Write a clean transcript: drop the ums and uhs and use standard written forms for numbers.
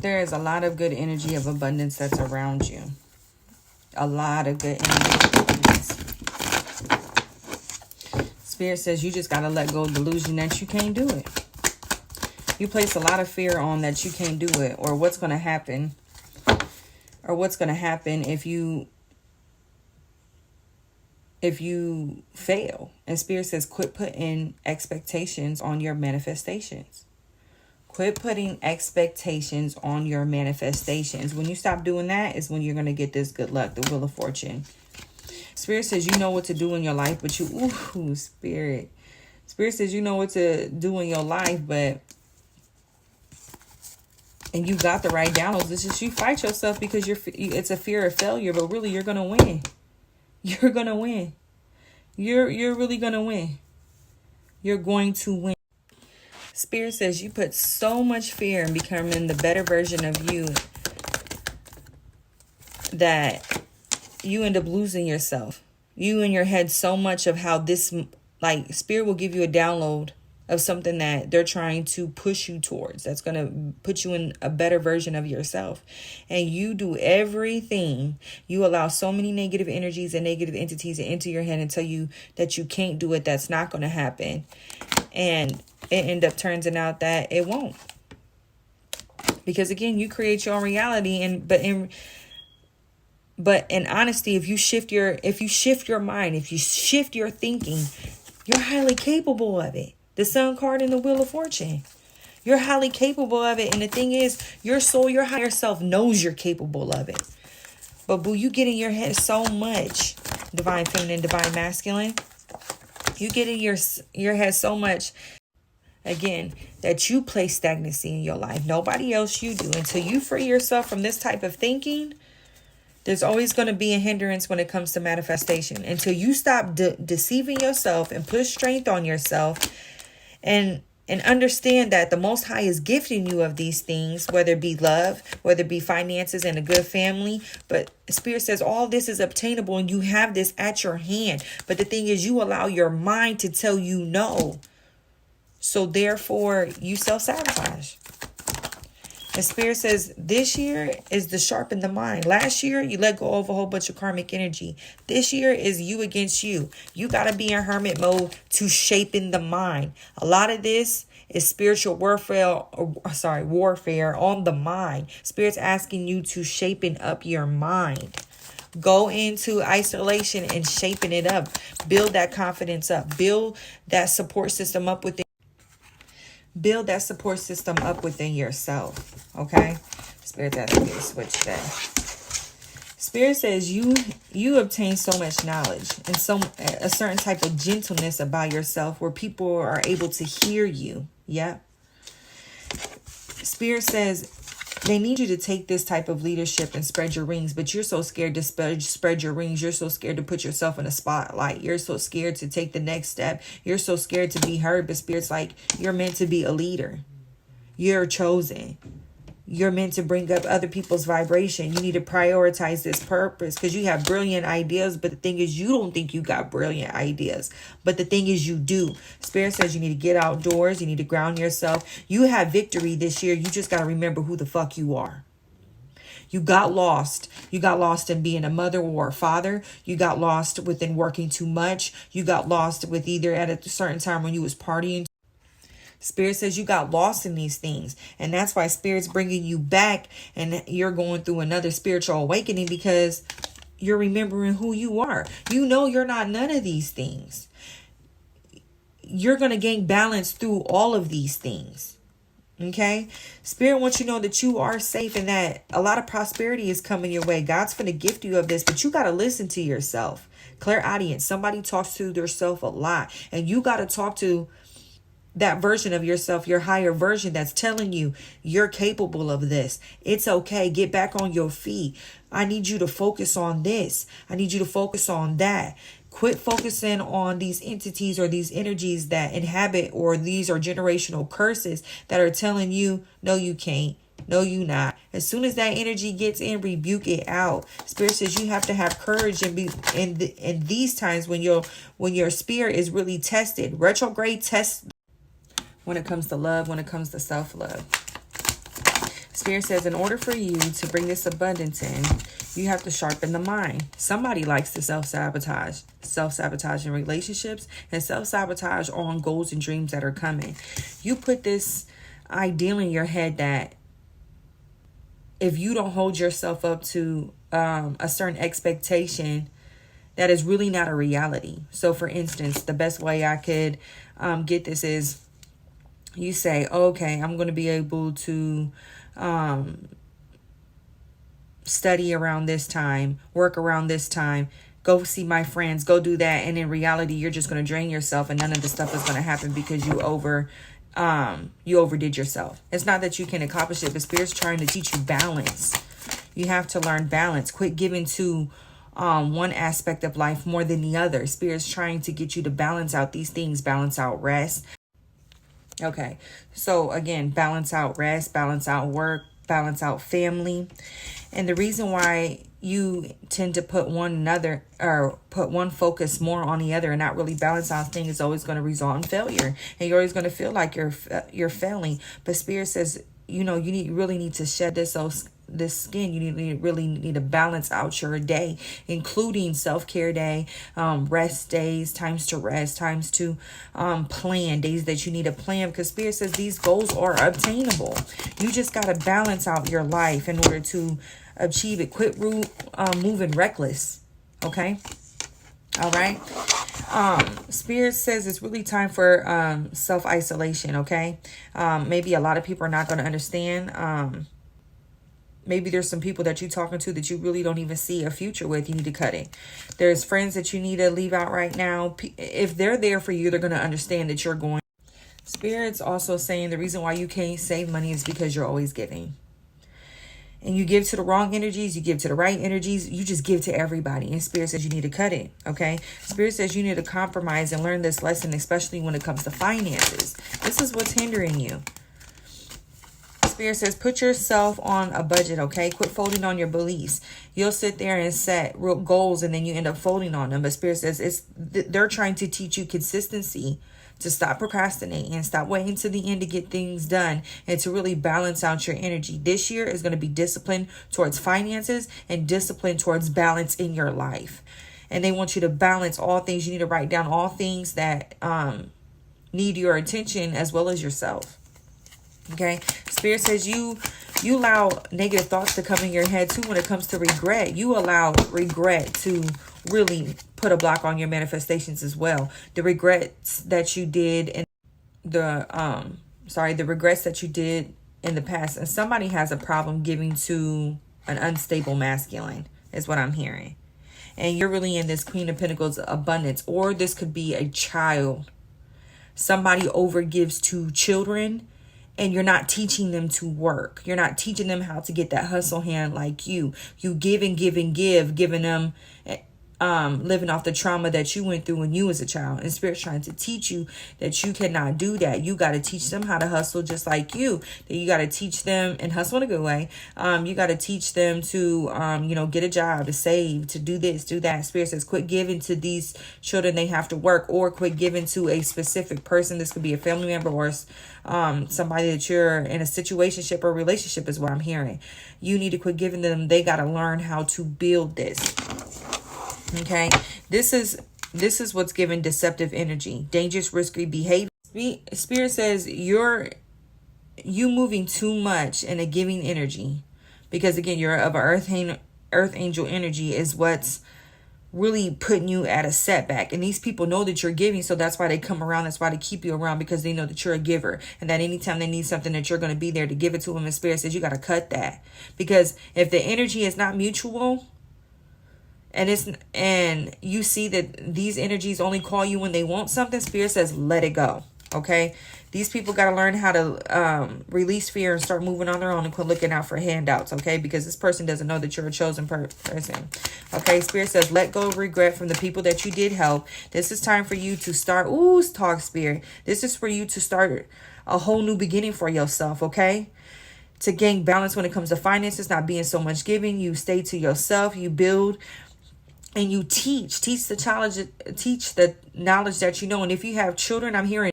There is a lot of good energy of abundance that's around you. A lot of good energy. Spirit says you just got to let go of the delusion that you can't do it. You place a lot of fear on that you can't do it, or what's going to happen, if you fail. And Spirit says quit putting expectations on your manifestations. Quit putting expectations on your manifestations. When you stop doing that is when you're going to get this good luck, the Wheel of Fortune. Spirit says you know what to do in your life, but Spirit says you know what to do in your life, and you got the right downloads. It's just you fight yourself because it's a fear of failure, but really you're going to win. You're going to win. You're really going to win. You're going to win. Spirit says you put so much fear in becoming the better version of you that you end up losing yourself. You in your head so much of how this, like, Spirit will give you a download of something that they're trying to push you towards. That's going to put you in a better version of yourself. And you do everything. You allow so many negative energies and negative entities into your head and tell you that you can't do it. That's not going to happen. And it end up turning out that it won't. Because again, you create your own reality. But in honesty, if you shift your mind, if you shift your thinking, you're highly capable of it. The Sun card and the Wheel of Fortune. You're highly capable of it. And the thing is, your soul, your higher self knows you're capable of it. But boo, you get in your head so much, Divine Feminine, Divine Masculine. You get in your head so much, again, that you place stagnancy in your life. Nobody else, you do. Until you free yourself from this type of thinking, there's always going to be a hindrance when it comes to manifestation. Until you stop deceiving yourself and put strength on yourself and understand that the Most High is gifting you of these things, whether it be love, whether it be finances and a good family. But Spirit says all this is obtainable and you have this at your hand. But the thing is, you allow your mind to tell you no. So therefore, you self-sabotage. And Spirit says this year is to sharpen the mind. Last year, you let go of a whole bunch of karmic energy. This year is you against you. You got to be in hermit mode to shape in the mind. A lot of this is spiritual warfare on the mind. Spirit's asking you to shapen up your mind. Go into isolation and shaping it up. Build that confidence up. Build that support system up within. Build that support system up within yourself. Okay? Spirit asking me to switch that. Spirit says you obtain so much knowledge and a certain type of gentleness about yourself where people are able to hear you. Yeah. Spirit says they need you to take this type of leadership and spread your wings, but you're so scared to spread your wings. You're so scared to put yourself in a spotlight. You're so scared to take the next step. You're so scared to be heard, but Spirit's like, you're meant to be a leader. You're chosen. You're meant to bring up other people's vibration. You need to prioritize this purpose because you have brilliant ideas. But the thing is, you don't think you got brilliant ideas. But the thing is, you do. Spirit says you need to get outdoors. You need to ground yourself. You have victory this year. You just got to remember who the fuck you are. You got lost. You got lost in being a mother or a father. You got lost within working too much. You got lost with either at a certain time when you was partying. Spirit says you got lost in these things. And that's why Spirit's bringing you back and you're going through another spiritual awakening because you're remembering who you are. You know you're not none of these things. You're going to gain balance through all of these things. Okay? Spirit wants you to know that you are safe and that a lot of prosperity is coming your way. God's going to gift you of this, but you got to listen to yourself. Clairaudience. Somebody talks to themselves a lot. And you got to talk to that version of yourself, your higher version that's telling you you're capable of this. It's okay. Get back on your feet. I need you to focus on this. I need you to focus on that. Quit focusing on these entities or these energies that inhabit, or these are generational curses that are telling you, no, you can't. No, you not. As soon as that energy gets in, rebuke it out. Spirit says you have to have courage and be in these times when your spirit is really tested. Retrograde test when it comes to love, when it comes to self-love. Spirit says, in order for you to bring this abundance in, you have to sharpen the mind. Somebody likes to self-sabotage. Self-sabotage in relationships and self-sabotage on goals and dreams that are coming. You put this ideal in your head that if you don't hold yourself up to a certain expectation, that is really not a reality. So for instance, the best way I could get this is you say, okay, I'm going to be able to study around this time, work around this time, go see my friends, go do that. And in reality, you're just going to drain yourself and none of the stuff is going to happen because you overdid yourself. It's not that you can accomplish it, but Spirit's trying to teach you balance. You have to learn balance. Quit giving to one aspect of life more than the other. Spirit's trying to get you to balance out these things, balance out rest. Okay, so again, balance out rest, balance out work, balance out family. And the reason why you tend to put one focus more on the other and not really balance out things is always going to result in failure. And you're always going to feel like you're failing. But Spirit says, you really need to shed this skin. You really need to balance out your day, including self-care day, rest days, times to rest, times to plan, days that you need to plan, because Spirit says these goals are obtainable. You just got to balance out your life in order to achieve it. Quit moving reckless. Okay. All right. Spirit says it's really time for self-isolation. Okay. Maybe a lot of people are not going to understand. Maybe there's some people that you're talking to that you really don't even see a future with. You need to cut it. There's friends that you need to leave out right now. If they're there for you, they're going to understand that you're going. Spirit's also saying the reason why you can't save money is because you're always giving. And you give to the wrong energies, you give to the right energies, you just give to everybody. And Spirit says you need to cut it, okay? Spirit says you need to compromise and learn this lesson, especially when it comes to finances. This is what's hindering you. Spirit says put yourself on a budget, okay? Quit folding on your beliefs. You'll sit there and set real goals and then you end up folding on them. But Spirit says they're trying to teach you consistency, to stop procrastinating and stop waiting to the end to get things done, and to really balance out your energy. This year is going to be discipline towards finances and discipline towards balance in your life. And they want you to balance all things. You need to write down all things that need your attention as well as yourself. Okay. Spirit says you allow negative thoughts to come in your head too when it comes to regret. You allow regret to really put a block on your manifestations as well. The regrets that you did in the regrets that you did in the past. And somebody has a problem giving to an unstable masculine is what I'm hearing. And you're really in this Queen of Pentacles abundance, or this could be a child. Somebody overgives to children and you're not teaching them to work. You're not teaching them how to get that hustle hand like you. You give and give and give, giving them, living off the trauma that you went through when you was a child. And Spirit's trying to teach you that you cannot do that. You got to teach them how to hustle just like you. That you got to teach them, and hustle in a good way. You got to teach them to, get a job, to save, to do this, do that. Spirit says quit giving to these children. They have to work, or quit giving to a specific person. This could be a family member or somebody that you're in a situationship or relationship is what I'm hearing. You need to quit giving them. They got to learn how to build this. Okay, this is what's given deceptive energy, dangerous, risky behavior. Spirit says you moving too much in a giving energy, because again, you're of an earth angel energy is what's really putting you at a setback. And these people know that you're giving, so that's why they come around. That's why they keep you around, because they know that you're a giver, and that anytime they need something that you're going to be there to give it to them. And Spirit says you got to cut that, because if the energy is not mutual, and you see that these energies only call you when they want something, Spirit says let it go. Okay, these people got to learn how to release fear and start moving on their own, and quit looking out for handouts. Okay, because this person doesn't know that you're a chosen person. Okay, Spirit says let go of regret from the people that you did help. This is time for you to start. Talk, Spirit. This is for you to start a whole new beginning for yourself. Okay, to gain balance when it comes to finances, not being so much giving. You stay to yourself. You build. And you teach the knowledge that you know. And if you have children, I'm hearing